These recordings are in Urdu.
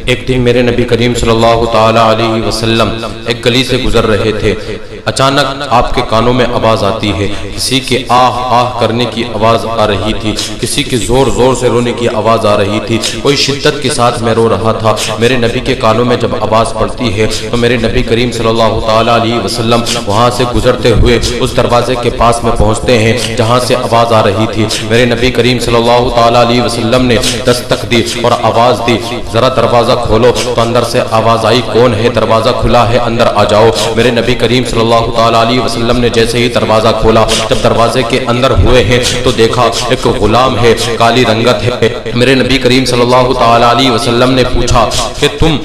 ایک دن میرے نبی کریم صلی اللہ تعالی علیہ وسلم ایک گلی سے گزر رہے تھے۔ اچانک آپ کے کانوں میں آواز آتی ہے، کسی کے آہ آہ کرنے کی آواز آ رہی تھی، کسی کے زور زور سے رونے کی آواز آ رہی تھی، کوئی شدت کے ساتھ میں رو رہا تھا۔ میرے نبی کے کانوں میں جب آواز پڑتی ہے تو میرے نبی کریم صلی اللہ تعالی علیہ وسلم وہاں سے گزرتے ہوئے اس دروازے کے پاس میں پہنچتے ہیں جہاں سے آواز آ رہی تھی۔ میرے نبی کریم صلی اللہ تعالی علیہ وسلم نے دستک دی اور آواز دی، ذرا دروازہ کھولو۔ تو اندر سے آواز آئی، کون ہے؟ دروازہ کھلا ہے، اندر آ جاؤ۔ میرے نبی کریم صلی اللہ تعالی علیہ وسلم نے جیسے ہی دروازہ کھولا، جب دروازے کے اندر ہوئے ہیں تو دیکھا ایک غلام ہے، کالی رنگت ہے۔ میرے نبی کریم صلی اللہ تعالی علیہ وسلم نے پوچھا کہ تم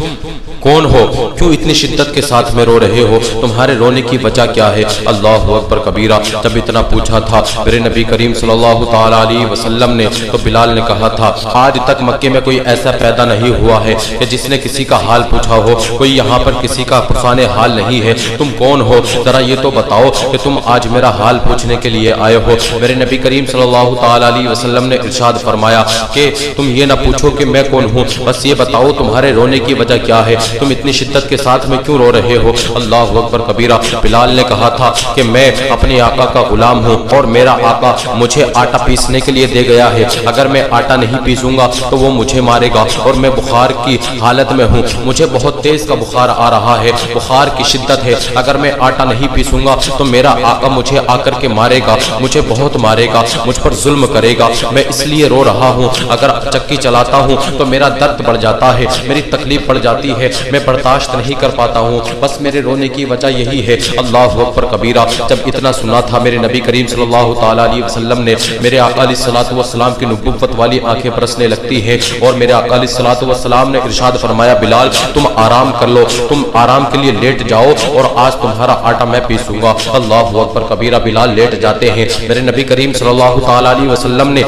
کون ہو؟ کیوں اتنی شدت کے ساتھ میں رو رہے ہو؟ تمہارے رونے کی وجہ کیا ہے؟ اللہ اکبر کبیرہ۔ جب اتنا پوچھا تھا میرے نبی کریم صلی اللہ تعالی علیہ وسلم نے تو بلال نے کہا تھا، آج تک مکے میں کوئی ایسا پیدا نہیں ہوا ہے کہ جس نے کسی کا حال پوچھا ہو، کوئی یہاں پر کسی کا پرسان حال نہیں ہے۔ تم کون ہو؟ ذرا یہ تو بتاؤ کہ تم آج میرا حال پوچھنے کے لیے آئے ہو۔ میرے نبی کریم صلی اللہ تعالی علیہ وسلم نے ارشاد فرمایا کہ تم یہ نہ پوچھو کہ میں کون ہوں، بس یہ بتاؤ تمہارے رونے کی وجہ کیا ہے، تم اتنی شدت کے ساتھ میں کیوں رو رہے ہو؟ اللہ اکبر کبیرہ۔ بلال نے کہا تھا کہ میں اپنے آقا کا غلام ہوں اور میرا آقا مجھے آٹا پیسنے کے لیے دے گیا ہے، اگر میں آٹا نہیں پیسوں گا تو وہ مجھے مارے گا، اور میں بخار کی حالت میں ہوں، مجھے بہت تیز کا بخار آ رہا ہے، بخار کی شدت ہے، اگر میں آٹا نہیں پیسوں گا تو میرا آقا مجھے آ کر کے مارے گا، مجھے بہت مارے گا، مجھ پر ظلم کرے گا، میں اس لیے رو رہا ہوں۔ اگر چکی چلاتا ہوں تو میرا درد بڑھ جاتا ہے، میری تکلیف بڑھ جاتی ہے، میں برداشت نہیں کر پاتا ہوں، بس میرے رونے کی وجہ یہی ہے۔ اللہ اکبر کبیرہ۔ جب اتنا سنا تھا میرے نبی کریم صلی اللہ تعالی علیہ وسلم نے میرے آقا علیہ الصلوۃ والسلام کی نبوت والی آنکھیں برسنے لگتی ہیں، اور میرے آقا علیہ الصلوۃ والسلام نے ارشاد فرمایا، بلال تم آرام کر لو، تم آرام کے لیے لیٹ جاؤ اور آج تمہارا آٹا میں پیسوں گا۔ اللہ اکبر کبیرہ۔ بلال لیٹ جاتے ہیں۔ میرے نبی کریم صلی اللہ تعالی علیہ وسلم نے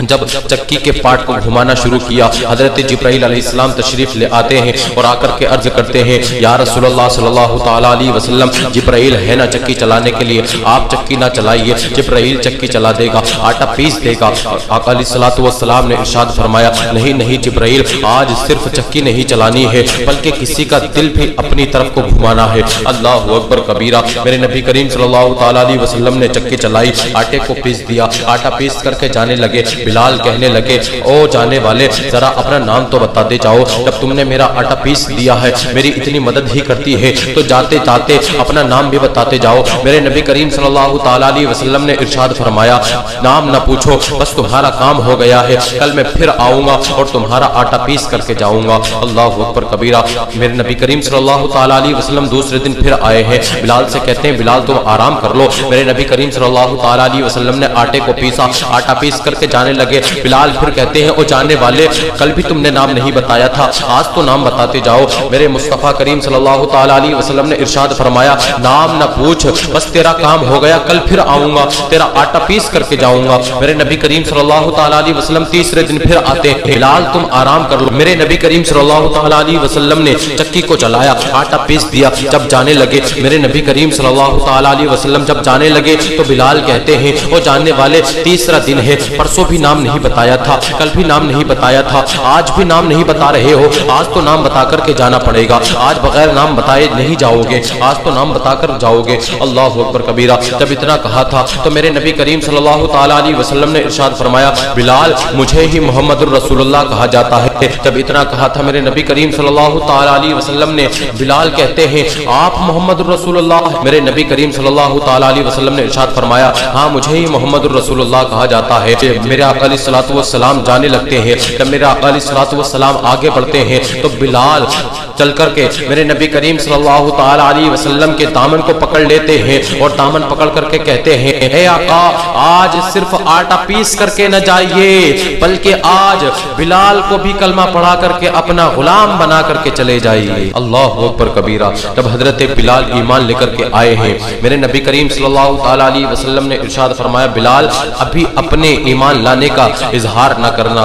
جب چکی کے پاٹ کو گھمانا شروع کیا، حضرت جبرائیل علیہ السلام تشریف لے آتے ہیں اور آ کر کے عرض کرتے ہیں، یا رسول اللہ صلی اللہ تعالی علیہ وسلم، جبرائیل ہے نا چکی چلانے کے لیے، آپ چکی نہ چلائیے، جبرائیل چکی چلا دے گا، آٹا پیس دے گا۔ آقا علیہ الصلوۃ والسلام نے ارشاد فرمایا، نہیں نہیں جبرائیل، آج صرف چکی نہیں چلانی ہے بلکہ کسی کا دل بھی اپنی طرف کو گھمانا ہے۔ اللہ اکبر کبیرہ۔ میرے نبی کریم صلی اللہ تعالی علیہ وسلم نے چکی چلائی، آٹے کو پیس دیا، آٹا پیس کر کے جانے لگے۔ بلال کہنے لگے، او جانے والے، ذرا اپنا نام تو بتا دے جاؤ، جب تم نے میرا آٹا پیس دیا ہے، میری اتنی مدد ہی کرتی ہے تو جاتے جاتے اپنا نام بھی بتاتے جاؤ۔ میرے نبی کریم صلی اللہ تعالی علیہ وسلم نے ارشاد فرمایا، نام نہ پوچھو، بس تمہارا کام ہو گیا ہے، کل میں پھر آؤں گا اور تمہارا آٹا پیس کر کے جاؤں گا۔ اللہ اکبر کبیرہ۔ میرے نبی کریم صلی اللہ تعالی علیہ وسلم دوسرے دن پھر آئے ہیں، بلال سے کہتے ہیں، بلال تم آرام کر لو۔ میرے نبی کریم صلی اللہ تعالی علیہ وسلم نے آٹے کو پیسا، آٹا پیس کر کے جانے لگے۔ بلال پھر کہتے ہیں، او جانے والے، کل بھی تم نے نام نہیں بتایا تھا، آج تو نام بتاتے جاؤ۔ میرے مصطفیٰ کریم صلی اللہ تعالی علیہ وسلم نے ارشاد فرمایا، نام نہ پوچھ، بس تیرا کام ہو گیا، کل پھر آؤں گا، تیرا آٹا پیس کر کے جاؤں گا۔ میرے نبی کریم صلی اللہ تعالی علیہ وسلم تیسرے دن پھر آتے ہیں، بلال تم آرام کر لو۔ میرے نبی کریم صلی اللہ تعالی علیہ وسلم نے چکی کو چلایا، آٹا پیس دیا، جب جانے لگے میرے نبی کریم صلی اللہ تعالی علیہ وسلم جب جانے لگے تو بلال کہتے ہیں، او جاننے والے، تیسرا دن ہے، پرسوں بھی نام نہیں بتایا تھا، کل بھی نام نہیں بتایا تھا، آج بھی نام نہیں بتا رہے ہو، آج تو نام بتا کر کے جانا پڑے گا، آج بغیر نام بتائے نہیں جاؤ گے، آج تو نام بتا کر جاؤ گے۔ اللہ اکبر کبیرہ۔ جب اتنا کہا تھا تو میرے نبی کریم صلی اللہ تعالی علیہ وسلم نے ارشاد فرمایا، بلال مجھے ہی محمد الرسول اللہ کہا جاتا ہے۔ جب اتنا کہا تھا میرے نبی کریم صلی اللہ تعالی علیہ وسلم نے، بلال کہتے ہیں، آپ محمد الرسول اللہ؟ میرے نبی کریم صلی اللہ تعالی علیہ وسلم نے ارشاد فرمایا، ہاں مجھے ہی محمد الرسول اللہ کہا جاتا ہے۔ میرے آقا علیہ الصلوۃ والسلام جانے لگتے ہیں، جب میرے آقا علیہ الصلوۃ والسلام آگے بڑھتے ہیں تو بلال چل کر کے میرے نبی کریم صلی اللہ تعالی علیہ وسلم کے دامن کو پکڑ لیتے ہیں اور دامن پکڑ کر کے کہتے ہیں، اے آقا آج صرف آٹا پیس کر کے نہ جائیے بلکہ آج بلال کو بھی کلمہ پڑھا کر کے اپنا غلام بنا کر کے چلے جائیے۔ اللہ اکبر کبیرہ۔ جب حضرت بلال ایمان لے کر کے آئے ہیں، میرے نبی کریم صلی اللہ تعالی علیہ وسلم نے ارشاد فرمایا، بلال ابھی اپنے ایمان لانے جانے کا اظہار نہ کرنا۔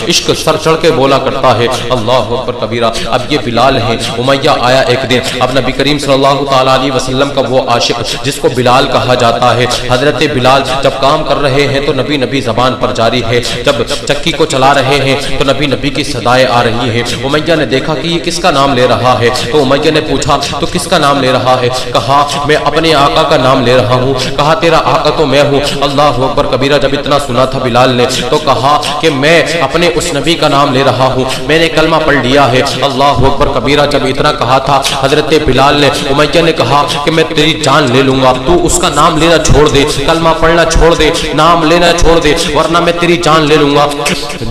عشق سر چڑھ کے بولا کرتا ہے اللہ اکبر کبیرہ۔ اب یہ بلال ہیں۔ امیہ آیا ایک دن، اب نبی کریم صلی اللہ تعالیٰ علیہ وسلم کا وہ عاشق جس کو بلال کہا جاتا ہے، حضرت بلال جب کام کر رہے ہیں تو نبی نبی زبان پر جاری ہے، جب چکی کو چلا رہے ہیں تو نبی نبی کی صدائیں آ رہی ہیں۔ امیہ نے دیکھا کہ یہ کس کا نام لے رہا ہے، تو امیہ نے پوچھا تو کس کا نام لے رہا ہے؟ کہا میں اپنے آقا کا نام لے رہا ہوں۔ کہا تیرا آقا تو میں ہوں۔ اللہ اکبر کبیرہ۔ جب اتنا سنا تھا بلال نے تو کہا کہ میں اپنے اس نبی کا نام لے رہا ہوں، میں نے کلمہ پڑھ لیا ہے۔ اللہ اکبر کبیرہ۔ جب اتنا کہا تھا حضرت بلال نے، امیہ نے کہا کہ میں تیری جان لے لوں گا، تو اس کا نام لینا چھوڑ دے، کلمہ پڑھنا چھوڑ دے، نام لینا چھوڑ دے، ورنہ میں تیری جان لے لوں گا۔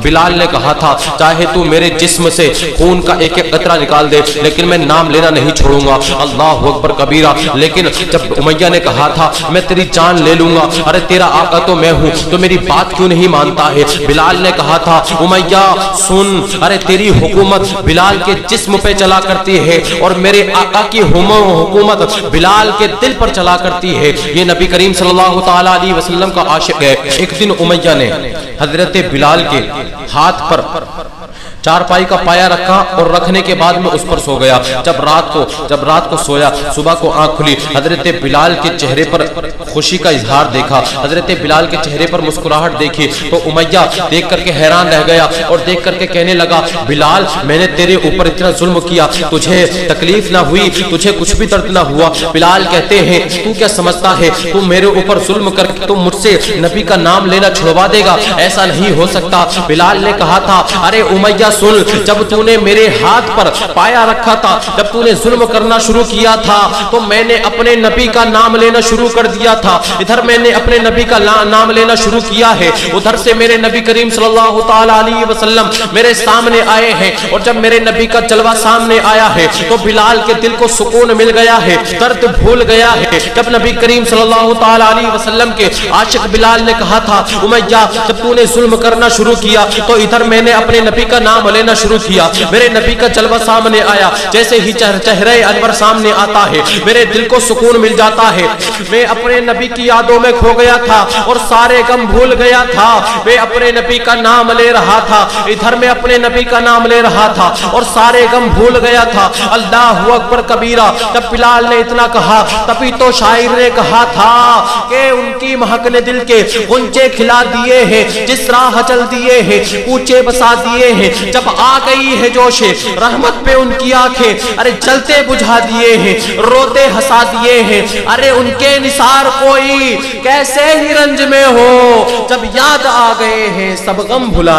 بلال نے کہا تھا چاہے تو میرے جسم سے خون کا ایک ایک قطرہ نکال دے لیکن میں نام لینا نہیں چھوڑوں گا۔ اللہ اکبر کبیرہ۔ لیکن جب امیہ نے کہا تھا میں تیری جان لے لوں گا، ارے تیرا آقا تو میں ہوں، تو میری بات کیوں نہیں مانتا ہے؟ بلال نے کہا تھا امیہ سن، ارے تیری حکومت بلال کے جسم پہ چلا کرتی ہے اور میرے آقا کی حکومت بلال کے دل پر چلا کرتی ہے۔ یہ نبی کریم صلی اللہ تعالیٰ علیہ وسلم کا عاشق ہے۔ ایک دن امیہ نے حضرت بلال کے ہاتھ پر چارپائی کا پایا رکھا اور رکھنے کے بعد میں اس پر سو گیا۔ جب رات کو سویا، صبح کو آنکھ کھلی، حضرت بلال کے چہرے پر خوشی کا اظہار دیکھا، حضرت بلال کے چہرے پر مسکراہٹ دیکھی تو امیہ دیکھ کر کے حیران رہ گیا اور دیکھ کر کے کہنے لگا بلال میں نے تیرے اوپر اتنا ظلم کیا، تجھے تکلیف نہ ہوئی، تجھے کچھ بھی درد نہ ہوا؟ بلال کہتے ہیں تو کیا سمجھتا ہے تو میرے اوپر ظلم کر کے تم مجھ سے نبی کا نام لینا چھڑوا دے گا؟ ایسا نہیں ہو سکتا۔ بلال نے کہا تھا ارے امیہ سن، جب تو نے میرے ہاتھ پر پایا رکھا تھا، جب تو نے ظلم کرنا شروع کیا تھا تو میں نے اپنے نبی کا نام لینا شروع کر دیا تھا۔ ادھر میں نے اپنے نبی کا نام لینا شروع کیا ہے، ادھر سے میرے نبی کریم صلی اللہ تعالیٰ علیہ وسلم میرے سامنے آئے ہیں، اور جب میرے نبی کا جلوہ سامنے آیا ہے تو بلال کے دل کو سکون مل گیا ہے، درد بھول گیا ہے۔ جب نبی کریم صلی اللہ تعالیٰ علیہ وسلم کے عاشق بلال نے کہا تھا امیہ جب تو نے ظلم کرنا شروع کیا تو ادھر میں نے اپنے نبی کا نام لینا شروع کیا، میرے نبی کا جلوہ سامنے آیا، جیسے ہی چہرہ انور سامنے آتا ہے میرے دل کو سکون مل جاتا ہے۔ میں اپنے نبی کی یادوں میں کھو گیا تھا اور سارے غم بھول گیا تھا، میں اپنے نبی کا نام لے رہا تھا، ادھر میں اپنے نبی کا نام لے رہا تھا اور سارے غم بھول گیا تھا۔ اللہ اکبر کبیرہ۔ جب بلال نے اتنا کہا تبھی تو شاعر نے کہا تھا کہ ان کی مہک نے دل کے غنچے کھلا دیے ہیں، جس راہ چل دیے ہیں کوچے بسا دیے ہیں، جب آ گئی ہے جوش رحمت پہ ان کی آنکھیں، ارے جلتے بجھا دیے ہیں، روتے ہسا دیے ہیں، ارے ان کے نثار کوئی کیسے ہی رنج میں ہو، جب یاد آ گئے ہیں سب غم بھلا